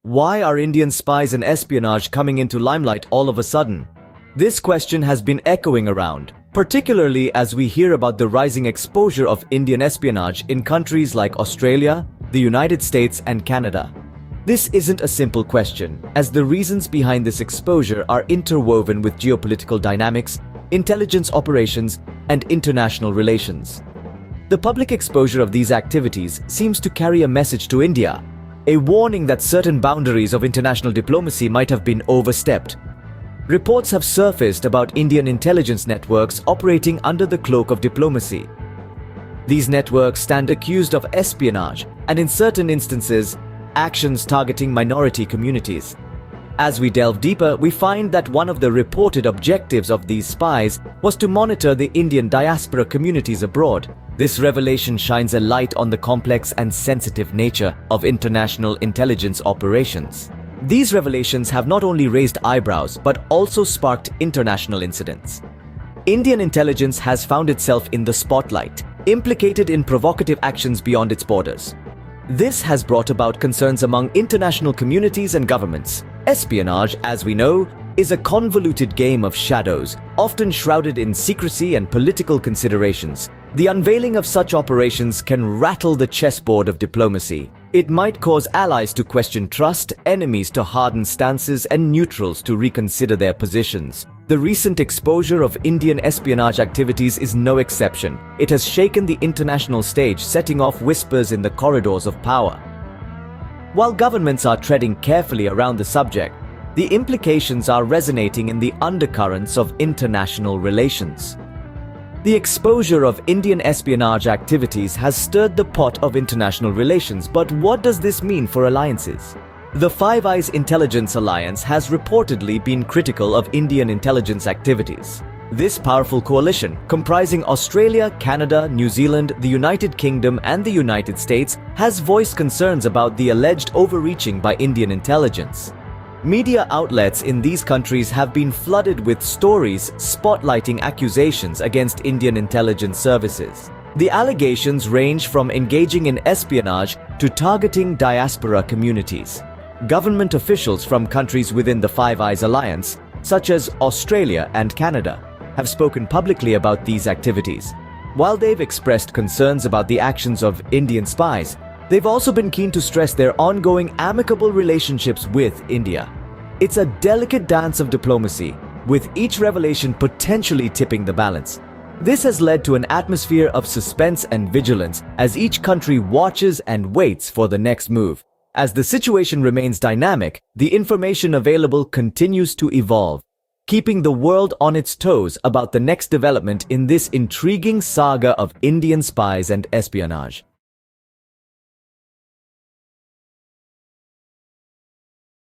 Why are Indian spies and espionage coming into limelight all of a sudden? This question has been echoing around, particularly as we hear about the rising exposure of Indian espionage in countries like Australia, the United States, and Canada. This isn't a simple question, as the reasons behind this exposure are interwoven with geopolitical dynamics, intelligence operations, and international relations. The public exposure of these activities seems to carry a message to India, a warning that certain boundaries of international diplomacy might have been overstepped. Reports have surfaced about Indian intelligence networks operating under the cloak of diplomacy. These networks stand accused of espionage and, in certain instances, actions targeting minority communities. As we delve deeper, we find that one of the reported objectives of these spies was to monitor the Indian diaspora communities abroad. This revelation shines a light on the complex and sensitive nature of international intelligence operations. These revelations have not only raised eyebrows but also sparked international incidents. Indian intelligence has found itself in the spotlight, implicated in provocative actions beyond its borders. This has brought about concerns among international communities and governments. Espionage, as we know, is a convoluted game of shadows, often shrouded in secrecy and political considerations. The unveiling of such operations can rattle the chessboard of diplomacy. It might cause allies to question trust, enemies to harden stances, and neutrals to reconsider their positions. The recent exposure of Indian espionage activities is no exception. It has shaken the international stage, setting off whispers in the corridors of power. While governments are treading carefully around the subject, the implications are resonating in the undercurrents of international relations. The exposure of Indian espionage activities has stirred the pot of international relations, but what does this mean for alliances? The Five Eyes Intelligence Alliance has reportedly been critical of Indian intelligence activities. This powerful coalition, comprising Australia, Canada, New Zealand, the United Kingdom, and the United States, has voiced concerns about the alleged overreaching by Indian intelligence. Media outlets in these countries have been flooded with stories spotlighting accusations against Indian intelligence services. The allegations range from engaging in espionage to targeting diaspora communities. Government officials from countries within the Five Eyes Alliance, such as Australia and Canada, have spoken publicly about these activities. While they've expressed concerns about the actions of Indian spies, they've also been keen to stress their ongoing amicable relationships with India. It's a delicate dance of diplomacy, with each revelation potentially tipping the balance. This has led to an atmosphere of suspense and vigilance as each country watches and waits for the next move. As the situation remains dynamic, the information available continues to evolve, keeping the world on its toes about the next development in this intriguing saga of Indian spies and espionage.